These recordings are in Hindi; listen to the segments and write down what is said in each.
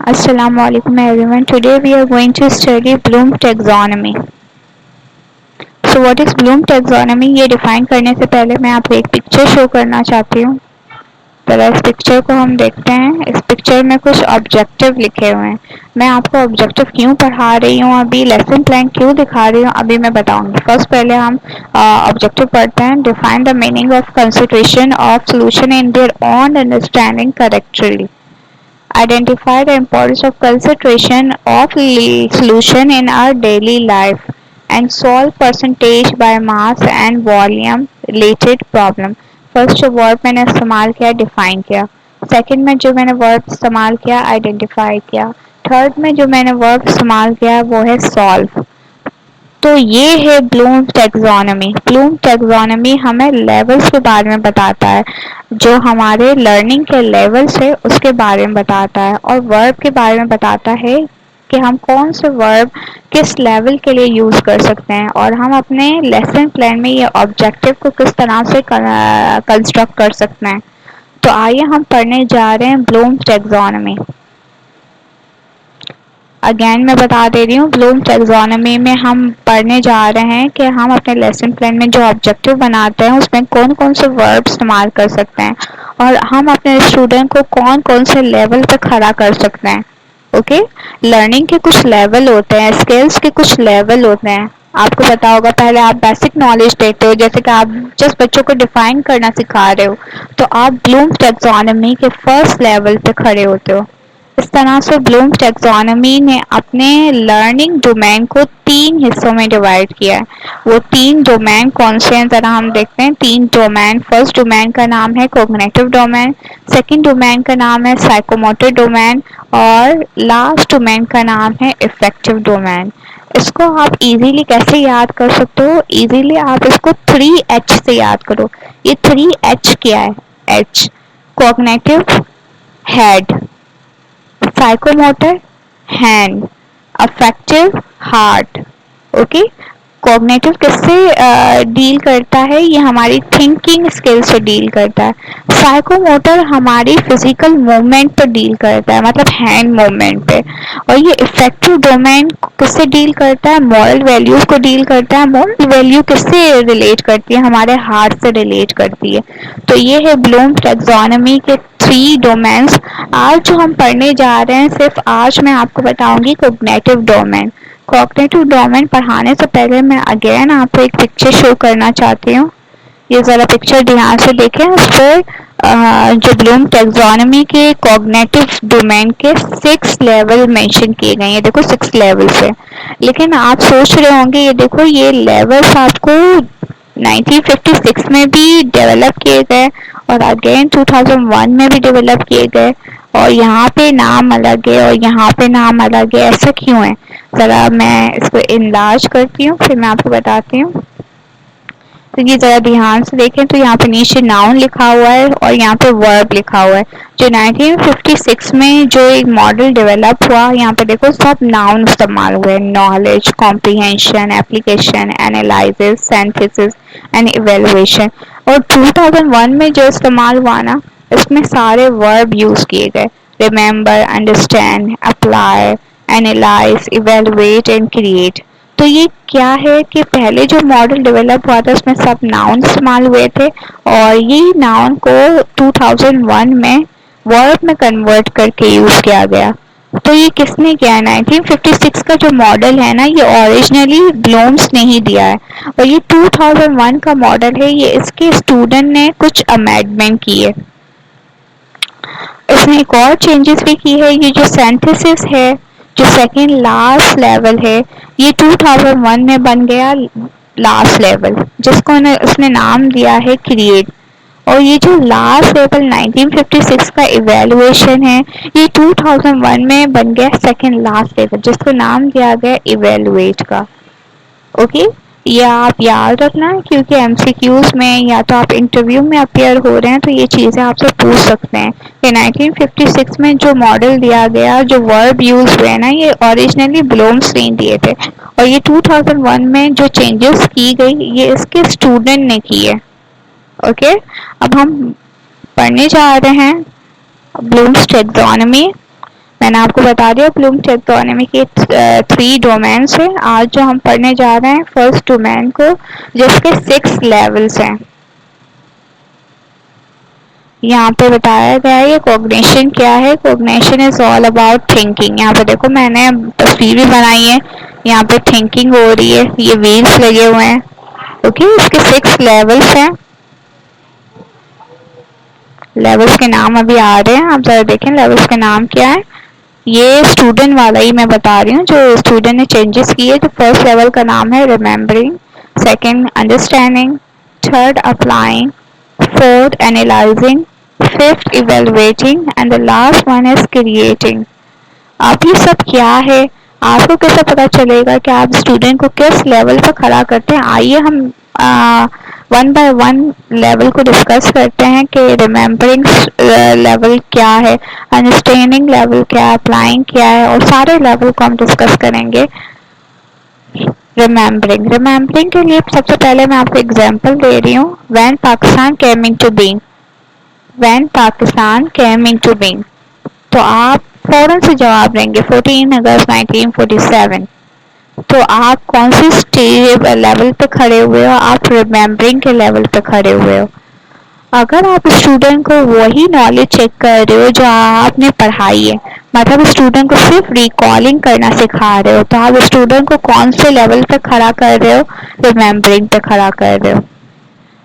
Assalamualaikum everyone. Today we are going to study Bloom taxonomy. So what is Bloom taxonomy? ये डिफाइन करने से पहले मैं आपको एक पिक्चर शो करना चाहती हूँ। पहले इस पिक्चर को हम देखते हैं। इस पिक्चर में कुछ ऑब्जेक्टिव लिखे हुए हैं। मैं आपको ऑब्जेक्टिव क्यों पढ़ा रही हूँ, अभी लेसन प्लान क्यों दिखा रही हूँ, अभी मैं बताऊंगी। फर्स्ट पहले हम ऑब्जेक्टिव पढ़ते हैं। Define the meaning of consideration of solution in their own understanding correctly. Identify the importance of concentration of solution in our daily life and solve percentage by mass and volume related problem. First जो वर्ब मैंने इस्तेमाल किया डिफाइन किया, सेकंड में जो मैंने वर्ब इस्तेमाल किया आइडेंटिफाई किया, थर्ड में जो मैंने वर्ब इस्तेमाल किया वो है सॉल्व। तो ये है ब्लूम टैक्सोनॉमी। ब्लूम टैक्सोनॉमी हमें लेवल्स के बारे में बताता है, जो हमारे लर्निंग के लेवल्स है उसके बारे में बताता है, और वर्ब के बारे में बताता है कि हम कौन से वर्ब किस लेवल के लिए यूज कर सकते हैं, और हम अपने लेसन प्लान में ये ऑब्जेक्टिव को किस तरह से कंस्ट्रक्ट कर सकते हैं। तो आइए हम पढ़ने जा रहे हैं ब्लूम टैक्सोनॉमी। अगेन मैं बता दे रही हूँ, ब्लूम टैक्सोनॉमी में हम पढ़ने जा रहे हैं कि हम अपने लेसन प्लान में जो ऑब्जेक्टिव बनाते हैं उसमें कौन कौन से वर्ब इस्तेमाल कर सकते हैं, और हम अपने स्टूडेंट को कौन कौन से लेवल पे खड़ा कर सकते हैं। ओके, लर्निंग के कुछ लेवल होते हैं, स्किल्स के कुछ लेवल होते हैं। आपको पता होगा, पहले आप बेसिक नॉलेज देते हो, जैसे कि आप जस्ट बच्चों को डिफाइन करना सिखा रहे हो, तो आप ब्लूम टैक्सोनॉमी के फर्स्ट लेवल पे खड़े होते हो। इस तरह से ब्लूम टैक्सोनॉमी ने अपने लर्निंग डोमेन को तीन हिस्सों में डिवाइड किया है। वो तीन डोमेन कौन से हैं जरा हम देखते हैं। तीन डोमेन, फर्स्ट डोमेन का नाम है कोग्निटिव डोमेन, सेकंड डोमेन का नाम है साइकोमोटर डोमेन, और लास्ट डोमेन का नाम है इफेक्टिव डोमेन। इसको आप इजीली कैसे याद कर सकते हो? इजीली आप इसको 3H से याद करो। ये 3H क्या है? H cognitive head, psychomotor hand, affective heart. Okay, cognitive किससे डील करता है? ये हमारी थिंकिंग स्किल से डील करता है। साइकोमोटर हमारी फिजिकल मूवमेंट पर डील करता है, मतलब हैंड मूवमेंट पे। और ये इफेक्टिव डोमेन किससे डील करता है? मॉरल वैल्यूज को डील करता है। मॉरल वैल्यू किससे रिलेट करती है? हमारे हार्ट से रिलेट करती है। तो ये है ब्लूम टैक्सोनॉमी के थ्री डोमेन्स। आज जो हम पढ़ने जा रहे हैं, सिर्फ आज मैं आपको बताऊंगी कोग्निटिव डोमेन। कॉग्निटिव डोमेन पढ़ाने से पहले मैं अगेन आपको एक पिक्चर शो करना चाहती हूँ। ये जरा पिक्चर ध्यान से देखें। उस पर जो ब्लूम टैक्सोनॉमी के कॉग्निटिव डोमेन के 6 लेवल मेंशन किए गए हैं। देखो 6 लेवल्स है, लेकिन आप सोच रहे होंगे ये देखो ये लेवल्स आपको 1956 में भी डेवलप किए गए और अगेन 2001 में भी डेवलप किए गए, और यहाँ पे नाम अलग है और यहाँ पे नाम अलग है। ऐसा क्यों है? जरा मैं इसको इनलार्ज करती हूँ, फिर मैं आपको बताती हूँ। तो ये जरा ध्यान से देखें, तो यहाँ पे नीचे नाउन लिखा हुआ है और यहाँ पे वर्ब लिखा हुआ है। जो 1956 में जो एक मॉडल डेवलप हुआ, यहाँ पे देखो सब नाउन इस्तेमाल हुए। Knowledge, comprehension, application, analysis, synthesis and evaluation. और 2001 में जो इस्तेमाल हुआ ना, इसमें सारे वर्ब यूज किए गए। Remember, understand, apply, analyse, evaluate and create. तो ये क्या है कि पहले जो मॉडल डेवलप हुआ था उसमें सब नाउन इस्तेमाल हुए थे, और ये नाउन को 2001 में वर्ब में कन्वर्ट करके यूज किया गया। तो ये किसने किया है? 1956 का जो मॉडल है ना, ये ओरिजिनली ब्लूम्स ने ही दिया है, और ये 2001 का मॉडल है। ये इसके स्टूडेंट ने कुछ अमेंडमेंट की है। इसने एक और चेंजेस भी की है। ये जो सिंथेसिस है, जो सेकेंड लास्ट लेवल है, ये 2001 में बन गया लास्ट लेवल, जिसको उसने नाम दिया है क्रिएट। और ये जो लास्ट लेवल 1956 का इवेलुएशन है, ये 2001 में बन गया सेकेंड लास्ट लेवल, जिसको नाम दिया गया इवेलुएट का। ओके, ये आप याद रखना, क्योंकि एमसीक्यूज में या तो आप इंटरव्यू में अपेयर हो रहे हैं तो ये चीज़ें आपसे पूछ सकते हैं कि 1956 में जो मॉडल दिया गया, जो वर्ब यूज हुए ना, ये ओरिजिनली ब्लूम्स ने दिए थे, और ये 2001 में जो चेंजेस की गई ये इसके स्टूडेंट ने की है। ओके, अब हम पढ़ने जा रहे हैं ब्लूम्स टैक्सोनॉमी। मैंने आपको बता दिया ब्लूम टैक्सोनॉमी के 3 डोमेन्स है। आज जो हम पढ़ने जा रहे हैं फर्स्ट डोमेन को, जिसके 6 लेवल्स हैं। यहाँ पे बताया गया है ये कॉग्निशन क्या है। Cognition is all about thinking. यहाँ पे देखो मैंने तस्वीर भी बनाई है, यहाँ पे थिंकिंग हो रही है, ये व्हील्स लगे हुए हैं। ओके, इसके 6 लेवल्स हैं। लेवल्स के नाम अभी आ रहे हैं, आप जरा देखें लेवल्स के नाम क्या है। ये स्टूडेंट वाला ही मैं बता रही हूँ, जो स्टूडेंट ने चेंजेस किए। तो फर्स्ट लेवल का नाम है remembering, second understanding, third applying, fourth analysing, fifth evaluating and the last one is creating. अब ये सब क्या है, आपको कैसे पता चलेगा कि आप स्टूडेंट को किस लेवल पर खड़ा करते हैं। आइए हम वन बाय वन लेवल को डिस्कस करते हैं कि रिमेम्बरिंग लेवल क्या है, अंडरस्टैंडिंग लेवल क्या है, अप्लाइंग क्या है, और सारे लेवल को हम डिस्कस करेंगे। रिमेम्बरिंग के लिए सबसे पहले मैं आपको एग्जांपल दे रही हूँ। When Pakistan came into being, when Pakistan came into being, तो आप फौरन से जवाब देंगे 14 अगस्त 1947। तो आप कौन सी स्टेज लेवल पे खड़े हुए हो, आप रिमेम्बरिंग के लेवल पे खड़े हुए हो। अगर आप स्टूडेंट को वही नॉलेज चेक कर रहे हो जो आपने पढ़ाई है, मतलब स्टूडेंट को सिर्फ रिकॉलिंग करना सिखा रहे हो, तो आप स्टूडेंट को कौन से लेवल पे खड़ा कर रहे हो, रिमेम्बरिंग पे खड़ा कर रहे हो।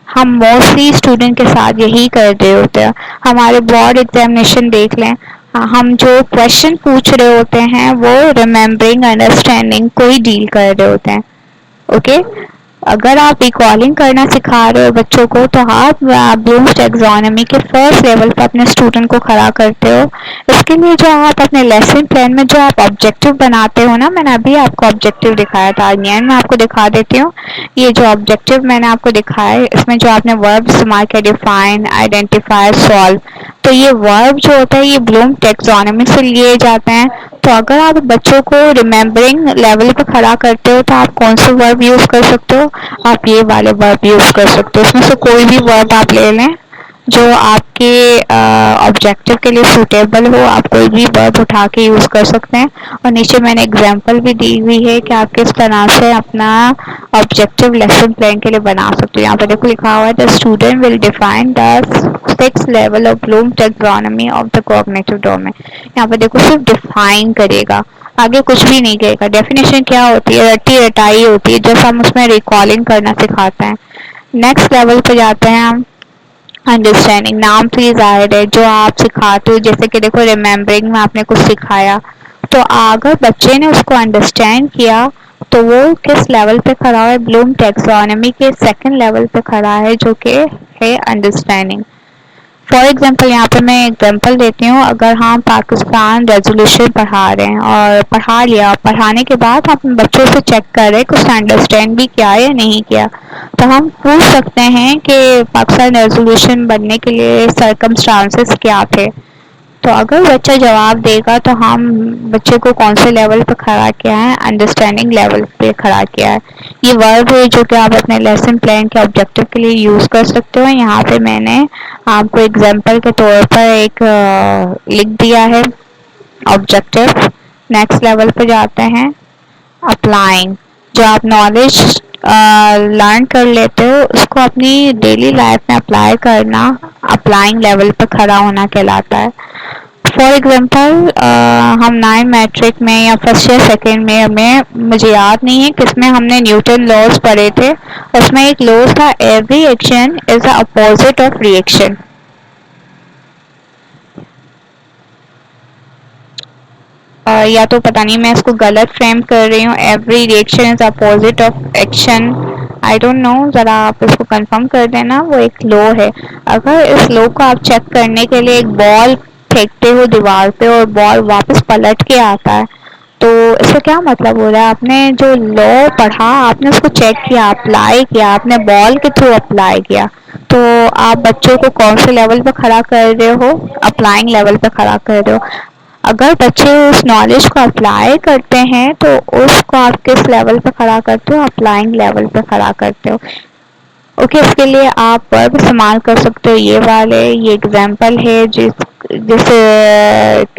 हम मोस्टली स्टूडेंट के साथ यही कर रहे होते हैं। हमारे बोर्ड एग्जामिनेशन देख लें, हम जो क्वेश्चन पूछ रहे होते हैं वो रिमेम्बरिंग अंडरस्टैंडिंग को ही डील कर रहे होते हैं। ओके, अगर आप रिकॉलिंग करना सिखा रहे हो बच्चों को, तो आप ब्लूम्स टैक्सोनॉमी के फर्स्ट लेवल पर अपने स्टूडेंट को खड़ा करते हो। इसके लिए जो आप अपने लेसन प्लान में जो आप ऑब्जेक्टिव बनाते हो ना, मैंने अभी आपको ऑब्जेक्टिव दिखाया था, अगेन मैं आपको दिखा देती हूँ। ये जो ऑब्जेक्टिव मैंने आपको दिखाया है, इसमें जो आपने वर्ब इस्तेमाल किया, डिफाइन, आइडेंटिफाई, सॉल्व, तो ये वर्ब जो होता है ये ब्लूम टैक्सोनॉमी से लिए जाते हैं। तो अगर आप बच्चों को रिमेम्बरिंग लेवल पे खड़ा करते हो, तो आप कौन से वर्ब यूज कर सकते हो, आप ये वाले वर्ब यूज कर सकते हो। इसमें से कोई भी वर्ब आप ले लें जो आपके ऑब्जेक्टिव के लिए सूटेबल हो, आप कोई भी वर्ब उठा के यूज कर सकते हैं। और नीचे मैंने एग्जांपल भी दी हुई है कि आप किस तरह से अपना ऑब्जेक्टिव लेसन प्लान के लिए बना सकते हो। यहाँ पे देखो लिखा हुआ है, the student will define the 6 level of Bloom taxonomy of the cognitive domain. यहाँ पे देखो सिर्फ डिफाइन करेगा, आगे कुछ भी नहीं कहेगा। डेफिनेशन क्या होती है, रटी रटाई होती है, जैसे हम उसमें रिकॉलिंग करना सिखाते हैं। नेक्स्ट लेवल पे जाते हैं हम, अंडरस्टैंडिंग। नाम से जाहिर है जो आप सिखाते हो, जैसे कि देखो रिमेम्बरिंग में आपने कुछ सिखाया, तो अगर बच्चे ने उसको अंडरस्टैंड किया तो वो किस लेवल पे खड़ा है, ब्लूम टैक्सोनॉमी के सेकंड लेवल पे खड़ा है, जो कि है अंडरस्टैंडिंग। फॉर एग्जाम्पल यहाँ पे मैं एग्जाम्पल देती हूँ, अगर हम पाकिस्तान रेजोल्यूशन पढ़ा रहे हैं और पढ़ा लिया, पढ़ाने के बाद हम बच्चों से चेक कर रहे हैं कुछ अंडरस्टैंड भी किया या नहीं किया, तो हम पूछ सकते हैं कि पाकिस्तान रेजोल्यूशन बनने के लिए सर्कमस्टांसेस क्या थे। तो अगर बच्चा जवाब देगा तो हम बच्चे को कौन से लेवल पे खड़ा किया है, अंडरस्टैंडिंग लेवल पे खड़ा किया है। ये वर्ब है जो कि आप अपने लेसन प्लान के ऑब्जेक्टिव के लिए यूज कर सकते हो। यहाँ पे मैंने आपको एग्जांपल के तौर पर एक लिख दिया है ऑब्जेक्टिव। नेक्स्ट लेवल पे जाते हैं, अप्लाइंग। जो आप नॉलेज लर्न कर लेते हो उसको अपनी डेली लाइफ में अप्लाई करना अप्लाइंग लेवल पे खड़ा होना कहलाता है। फॉर एग्जाम्पल हम 9 मैट्रिक में या फर्स्ट या सेकेंड में, हमें मुझे याद नहीं है किसमें हमने न्यूटन लॉज पढ़े थे, उसमें एक लॉ था, every action is the opposite of reaction. या तो पता नहीं मैं इसको गलत फ्रेम कर रही हूँ, every reaction is opposite of action, I don't know, जरा आप इसको कंफर्म कर देना। वो एक लॉ है। अगर इस लॉ को आप चेक करने के लिए एक बॉल फेंकते हो दीवार पे और बॉल वापस पलट के आता है, तो इसका क्या मतलब हो रहा है, आपने जो लॉ पढ़ा आपने उसको चेक किया, अप्लाई किया, आपने बॉल के थ्रू अप्लाई किया। तो आप बच्चों को कौन से लेवल पे खड़ा कर रहे हो, अप्लाइंग लेवल पे खड़ा कर रहे हो। अगर बच्चे उस नॉलेज को अप्लाई करते हैं तो उसको आप किस लेवल पे खड़ा करते हो, अप्लाइंग लेवल पे खड़ा करते हो। ओके, इसके लिए आप वर्ब इस्तेमाल कर सकते हो ये वाले। ये एग्जांपल है जैसे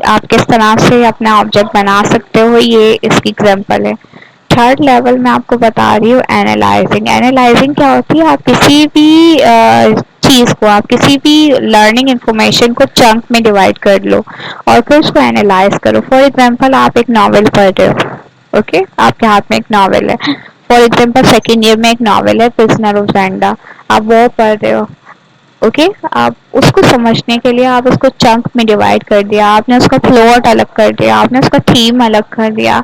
आप किस तरह से अपना ऑब्जेक्ट बना सकते हो, ये इसकी एग्जांपल है। थर्ड लेवल में आपको बता रही हूँ एनालाइजिंग। एनालाइजिंग क्या होती है, आप किसी भी चीज को, आप किसी भी लर्निंग इंफॉर्मेशन को चंक में डिवाइड कर लो और फिर उसको एनालाइज करो। फॉर एग्जांपल आप एक नॉवेल पढ़ रहे हो, ओके, आपके हाथ में एक नॉवेल है। फॉर एग्जांपल सेकेंड ईयर में एक नॉवेल है प्रिजनर ऑफ ज़ैंडा, आप वो पढ़ रहे हो, ओके। आप उसको समझने के लिए आप उसको चंक में डिवाइड कर दिया, आपने उसका प्लॉट अलग कर दिया, आपने उसका थीम अलग कर दिया,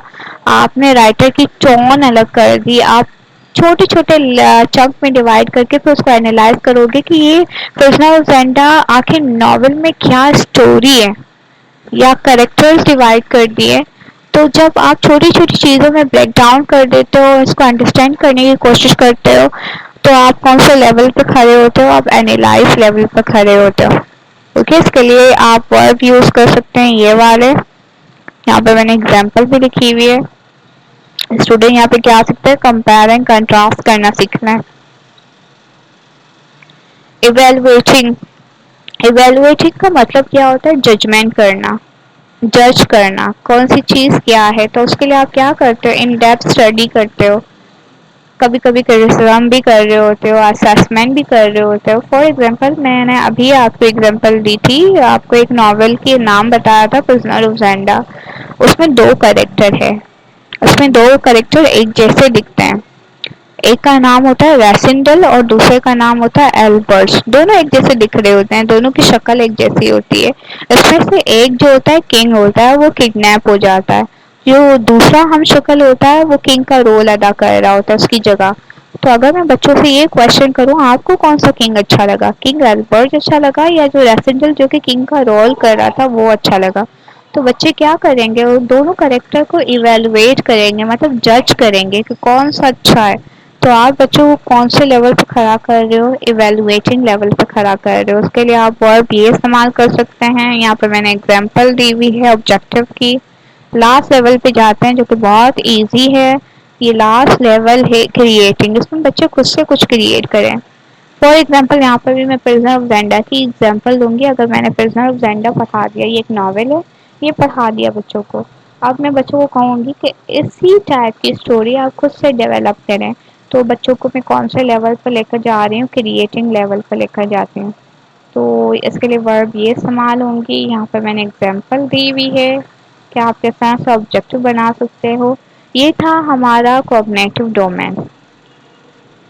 आपने राइटर की टोन अलग कर दी। आप छोटे छोटे चंक में डिवाइड करके फिर उसको एनालाइज करोगे कि ये प्रिजनर ऑफ ज़ैंडा आखिर नॉवल में क्या स्टोरी है, या करेक्टर्स डिवाइड कर दिए। तो जब आप छोटी छोटी चीज़ों में ब्रेक डाउन कर देते हो, इसको अंडरस्टैंड करने की कोशिश करते हो, तो आप कौन से लेवल पे खड़े होते हो, आप एनालाइज लेवल पे खड़े होते हो। ओके, इसके लिए आप वर्ब यूज कर सकते हैं ये वाले। यहाँ पे मैंने एग्जांपल भी लिखी हुई है। स्टूडेंट यहाँ पे क्या सीखते हैं, कंपेयर एंड कंट्रास्ट करना सीखना है। इवेलुएटिंग, इवेलुएटिंग का मतलब क्या होता है, जजमेंट करना, जज करना कौन सी चीज क्या है। तो उसके लिए आप क्या करते हो, इन डेप्थ स्टडी करते हो, कभी कभी क्रिटिसिज्म भी कर रहे होते हो, असेसमेंट भी कर रहे होते हो। फॉर एग्जांपल मैंने अभी आपको एग्जांपल दी थी, आपको एक नॉवेल के नाम बताया था प्रिजनर ऑफ ज़ैंडा। उसमें दो कैरेक्टर है, उसमें दो कैरेक्टर एक जैसे दिखते हैं। एक का नाम होता है रैसिंडल और दूसरे का नाम होता है एल्बर्ट्स। दोनों एक जैसे दिख रहे होते हैं, दोनों की शक्ल एक जैसी होती है। इसमें से एक जो होता है किंग होता है, वो किडनैप हो जाता है। जो दूसरा हम शक्ल होता है वो किंग का रोल अदा कर रहा होता है उसकी जगह। तो अगर मैं बच्चों से ये क्वेश्चन करूँ, आपको कौन सा किंग अच्छा लगा, किंग एल्बर्ट अच्छा लगा या जो रैसिंडल जो कि किंग का रोल कर रहा था वो अच्छा लगा। तो बच्चे क्या करेंगे, वो दोनों कैरेक्टर को इवेलुएट करेंगे, मतलब जज करेंगे कि कौन सा अच्छा है। तो आप बच्चों को कौन से लेवल पे खड़ा कर रहे हो, इवेलुएटिंग लेवल पे खड़ा कर रहे हो। उसके लिए आप वर्ब ये इस्तेमाल कर सकते हैं। यहाँ पे मैंने एग्जांपल दी हुई है ऑब्जेक्टिव की। लास्ट लेवल पे जाते हैं जो कि बहुत इजी है। ये लास्ट लेवल है क्रिएटिंग, इसमें बच्चे खुद से कुछ क्रिएट करें। फॉर एग्जाम्पल यहाँ पर भी मैं प्रिजनर ऑफ ज़ैंडा की एग्जाम्पल दूंगी। अगर मैंने प्रिजनर ऑफ ज़ैंडा पढ़ा दिया, ये एक नॉवेल है, ये पढ़ा दिया बच्चों को, अब मैं बच्चों को कहूँगी कि इसी टाइप की स्टोरी आप खुद से डेवलप करें। तो बच्चों को मैं कौन से लेवल पर लेकर जा रही हूँ, क्रिएटिंग लेवल पर लेकर जाती हूँ। तो इसके लिए वर्ब ये इस्तेमाल होंगी। यहाँ पर मैंने एग्जाम्पल दी हुई है कि आप किस तरह से ऑब्जेक्टिव बना सकते हो। ये था हमारा कॉग्निटिव डोमेन।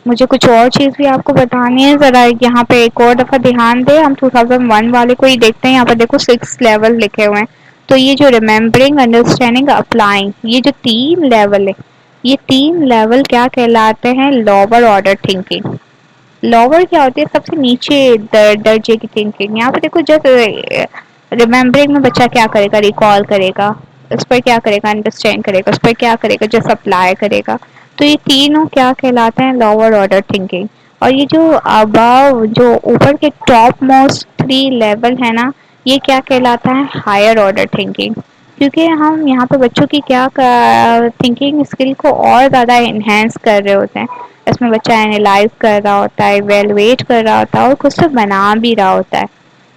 मुझे कुछ और चीज़ भी आपको बतानी है, ज़रा यहाँ पे एक और दफ़ा ध्यान दें। हम 2001 वाले को ही देखते हैं। यहाँ पर देखो 6 लेवल लिखे हुए हैं। तो ये जो रिमेम्बरिंग, अंडरस्टैंडिंग, अप्लाइंग, ये जो 3 लेवल है, ये 3 लेवल क्या कहलाते हैं, लोअर ऑर्डर थिंकिंग। लोअर क्या होती है, सबसे नीचे दर्जे की थिंकिंग। यहाँ पे देखो जब रिमेम्बरिंग में बच्चा क्या करेगा, रिकॉल करेगा, उस पर क्या करेगा, अंडरस्टैंड करेगा, उस पर क्या करेगा, जो सप्लाई करेगा। तो ये तीनों क्या कहलाते हैं, लोअर ऑर्डर थिंकिंग। और ये जो अबव, जो ऊपर के टॉप मोस्ट 3 लेवल है ना, ये क्या कहलाता है, हायर ऑर्डर थिंकिंग। क्योंकि हम यहाँ पे बच्चों की क्या थिंकिंग स्किल को और ज़्यादा इन्हेंस कर रहे होते हैं। इसमें बच्चा एनालाइज कर रहा होता है, इवेलुएट कर रहा होता है और खुद से बना भी रहा होता है।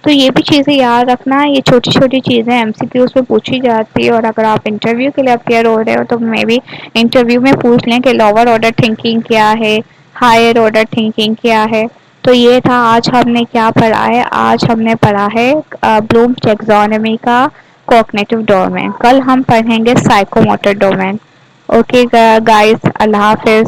तो ये भी चीज़ें याद रखना, ये छोटी छोटी चीज़ें एमसीक्यूज में पूछी जाती है। और अगर आप इंटरव्यू के लिए अपेयर हो रहे हो तो मे भी इंटरव्यू में पूछ लें कि लोअर ऑर्डर थिंकिंग क्या है, हायर ऑर्डर थिंकिंग क्या है। तो ये था आज हमने क्या पढ़ा है, आज हमने पढ़ा है ब्लूम टैक्सोनॉमी का कॉग्निटिव डोमेन। कल हम पढ़ेंगे साइकोमोटर डोमेन। ओके गाइस, अल्लाह हाफिज।